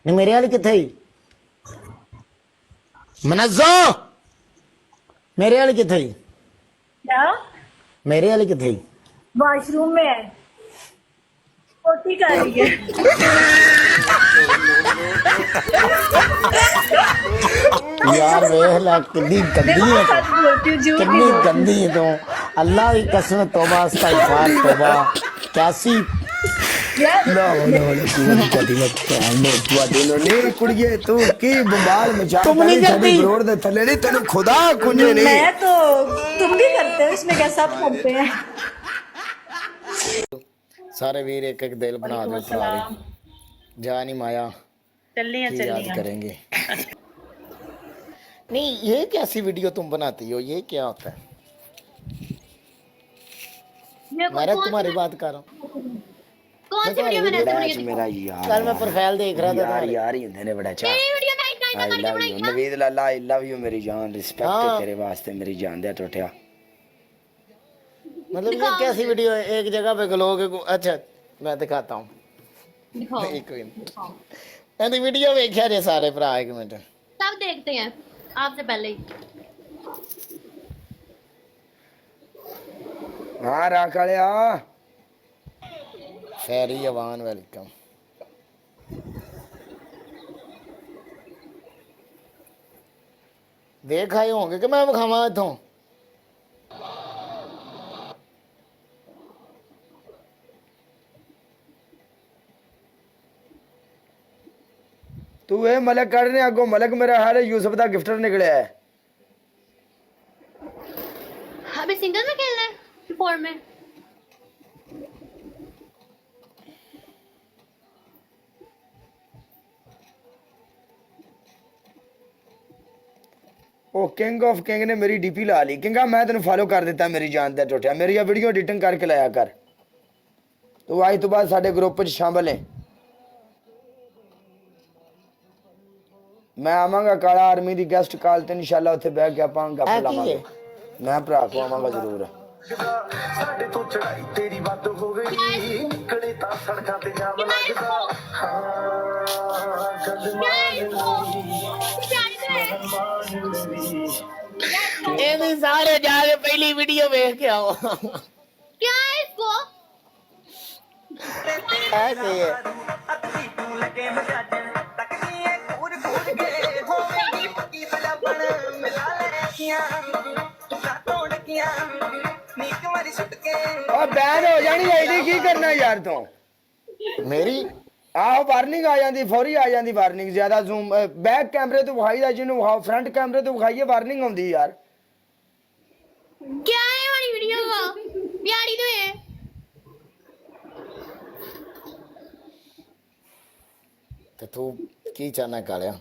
नहीं मेरे वाली किथे मनज़ो मेरे वाली किथे क्या? मेरे वाली किथे वॉशरूम में है, पोटी कर रही है। यार वेख ला कितनी गंदी देखो है सच बोलती हूँ, झूठ नहीं कितनी बोलती। गंदी है तो अल्लाह की कसम तौबा इस्तगफार तौबा कैसी यार ਨਾ ਨਾ ਨਾ ਕੁੜੀ ਕਦੀ ਨਾ ਕਹਿੰਦੇ ਤੁਹਾਡੇ ਨੂੰ ਨਹੀਂ ਕੁੜੀਏ ਤੂੰ ਕੀ ਬੰਬਾਲ ਮਚਾਤਾ तुम नहीं ਨਹੀਂ ਸਾਡੀ करती ਫਲੋਰ ਦੇ ਥੱਲੇ ਨਹੀਂ ਤੈਨੂੰ ਖੁਦਾ ਕੁੰਝੇ ਨਹੀਂ मैं तो तुम भी करते हो, इसमें क्या सब करते हैं। सारे वीर एक एक दिल बना दो भरा दे जा नहीं माया चलिए की याद करेंगे नहीं ये कैसी वीडियो तुम बनाती हो ये क्या होता है मैं तुम्हारी बात कर रहा हूँ कौन सी वीडियो मैंने ਬੜਾ ਮੇਰਾ ਯਾਰ कल मैं प्रोफाइल देख रहा था ਯਾਰ तुम्हारी। ਯਾਰ ਹੀ ਹੁੰਦੇ ਨੇ ਬੜਾ ਚਾਹ मेरी video night night I love you Naveed Lala I love you ਮੇਰੀ ਜਾਨ ਰਿਸਪੈਕਟ हाँ। ਤੇਰੇ ਵਾਸਤੇ ਮੇਰੀ ਜਾਨ ਦੇ ਟੁੱਟਿਆ मतलब ये कैसी वीडियो है एक जगह पे लोग अच्छा मैं दिखाता हूँ दिखाओ एक मिनट ਇਹਦੀ ਵੀਡੀਓ ਵੇਖਿਆ ਜੇ ਸਾਰੇ ਭਰਾ ਇੱਕ ਮਿੰਟ सब देखते हैं आपसे पहले ही ਹਾਂ ਰੱਖ ਲਿਆ फैरी अवान वेलकम देख आए होंगे कि मैं विखावा इथों ਤੂੰ ਇਹ ਮਲਕ ਕੱਢਨੇ ਅੱਗੋਂ ਮਲਕ ਮੇਰਾ ਹਾਲੇ ਯੂਸਫ ਦਾ ਗਿਫਟਰ ਨਿਕਲਿਆ ਹੈ अभी सिंगल में खेलना है फोर में ਉਹ ਕਿੰਗ ਆਫ ਕਿੰਗ ਨੇ ਮੇਰੀ ਡੀਪੀ ਲਾ ਲਈ ਕਿੰਗਾ ਮੈਂ ਤੈਨੂੰ ਫਾਲੋ ਕਰ ਦਿੱਤਾ ਮੇਰੀ ਜਾਨ ਦਾ ਟੁੱਟਿਆ ਮੇਰੀ ਆ ਵੀਡੀਓ ਐਡੀਟਿੰਗ ਕਰਕੇ ਲਾਇਆ ਕਰ ਤੂੰ ਅੱਜ ਤੋਂ ਬਾਅਦ ਸਾਡੇ ਗਰੁੱਪ 'ਚ ਸ਼ਾਮਲ ਹੈ ਮੈਂ ਆਵਾਂਗਾ ਕਾਲਾ ਆਰਮੀ ਦੀ ਗੈਸਟ ਕਾਲ ਤੇ ਇਨਸ਼ਾਅੱਲਾ ਉੱਥੇ ਬਹਿ ਕੇ ਆਪਾਂ ਗੱਪ ਇਹ ਕੀ ਲਾਵਾਂਗੇ ਹੈ? ਮੈਂ ਭਰਾ ਕੋ ਆਵਾਂਗਾ ਜ਼ਰੂਰ ਸਾਡੇ ਤੋਂ ਚੜਾਈ ਤੇਰੀ ਵੱਧ ਹੋ ਗਈ ਨਿਕਲੇ ਤਾਂ ਸੜਕਾਂ ਤੇ ਜਾਮ ਲੱਗਦਾ ਹਾਂ ਗੱਲ ਇਹਦੀ ਸਾਰੇ ਜਾ ਕੇ ਪਹਿਲੀ ਵੀਡੀਓ ਵੇਖ ਕੇ ਆਓ क्या है इसको ऐसे है ਅਤਲੀ ਤੂੰ ਲੱਗੇ ਮਜਾਜਣ ਤੱਕਦੀ ਏ ਕੂਰ ਕੂਰ ਕੇ ਹੋਵੇਗੀ ਪੱਕੀ ਬਲਾਪਣ ਮਿਲਾ ਲੈਕੀਆਂ ਤੁਕਾ ਤੋੜਕੀਆਂ ਨੀਕ ਮਾਰੀ ਸੁੱਟ ਕੇ ਆ ਬੈਨ ਹੋ ਜਾਣੀ ਆਈਡੀ ਕੀ ਕਰਨਾ ਯਾਰ ਤੂੰ मेरी ਆਹੋ ਵਾਰਨਿੰਗ ਆ ਜਾਂਦੀ ਫੌਰੀ ਆ ਜਾਂਦੀ ਵਾਰਨਿੰਗ ਜ਼ਿਆਦਾ ਜ਼ੂਮ ਬੈਕ ਕੈਮਰੇ ਤੋਂ ਵਿਖਾਈ ਦਾ ਜਿਹਨੂੰ ਵਿਖਾਓ ਫਰੰਟ ਕੈਮਰੇ ਤੋਂ ਵਿਖਾਈਏ ਵਾਰਨਿੰਗ ਆਉਂਦੀ ਯਾਰ क्या है हमारी वीडियो को प्यारी तो है ਤੇ ਤੂੰ ਕੀ ਚਾਹਨਾ ਕਾਲਿਆ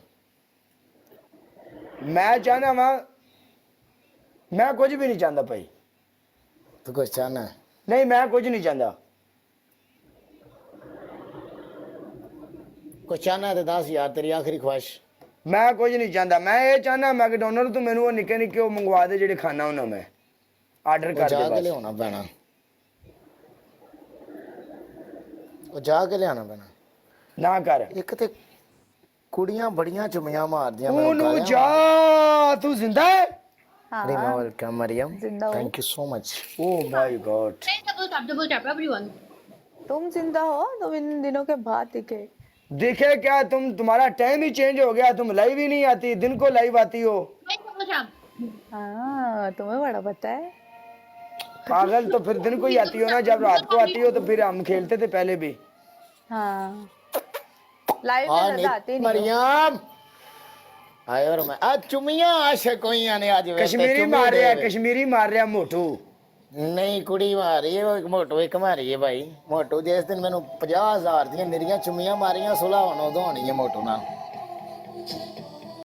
ਮੈਂ ਚਾਹਨਾ ਵਾਂ ਮੈਂ ਕੁਝ ਵੀ ਨਹੀਂ ਚਾਹੁੰਦਾ ਭਾਈ ਤੂੰ ਕੁਛ ਚਾਹਨਾ ਹੈ? ਨਹੀਂ ਮੈਂ ਕੁਝ ਨਹੀਂ ਚਾਹੁੰਦਾ ਕੁਛ ਚਾਹਨਾ ਹੈ ਤੇ ਦੱਸ ਯਾਰ ਤੇਰੀ ਆਖਰੀ ਖੁਆਇਸ਼ ਮੈਂ ਕੁਝ ਨਹੀਂ ਚਾਹੁੰਦਾ ਮੈਂ ਇਹ ਚਾਹਨਾ ਮੈਕਡੋਨਲਡ ਤੋਂ ਮੈਨੂੰ ਉਹ ਨਿੱਕੇ ਨਿੱਕੇ ਉਹ ਮੰਗਵਾ ਦੇ ਜਿਹੜੇ ਖਾਣਾ ਉਹਨਾਂ ਮੈਂ ਆਰਡਰ ਉਹ ਕਰ ਜਾ ਕੇ ਦੇ ਬਸ ਲਿਆਉਣਾ ਪੈਣਾ ਉਹ ਜਾ ਕੇ ਲਿਆਉਣਾ ਪੈਣਾ ਨਾ ਕਰ ਇੱਕ ਤੇ ਕੁੜੀਆਂ ਬੜੀਆਂ ਚੁਮੀਆਂ ਮਾਰਦੀਆਂ ਉਹਨੂੰ ਜਾ ਤੂੰ ਜ਼ਿੰਦਾ ਹੈ welcome Mariam thank you so much oh my god double tap everyone तुम जिंदा हो तुम इन दिनों के बाद दिखे देखे क्या तुम्हारा टाइम ही चेंज हो गया तुम लाइव ही नहीं आती दिन को लाइव आती हो डबल टैप हाँ तुम्हें बड़ा पता है पागल तो फिर दिन को ही आती हो ना जब रात को आती हो तो फिर हम खेलते थे पहले भी हाँ लाइव में ज्यादा आते नहीं हो। मरियम आए और मैं आज चुमिया आशिक कोई आने आज वैसे कश्मीरी चुमी मार दे रहा रहे। कश्मीरी मार रहा मोटू नहीं कुड़ी मार रही है वो एक मोटो एक मारी है भाई मोटू जिस दिन मैंने 50,000 ਦੀਆਂ ਮੇਰੀਆਂ ਚੁਮੀਆਂ ਮਾਰੀਆਂ ਸੁਲਾ ਹੁਣ ਉਦੋਂ ਹੋਣੀ ਹੈ ਮੋਟੂ ਨਾਲ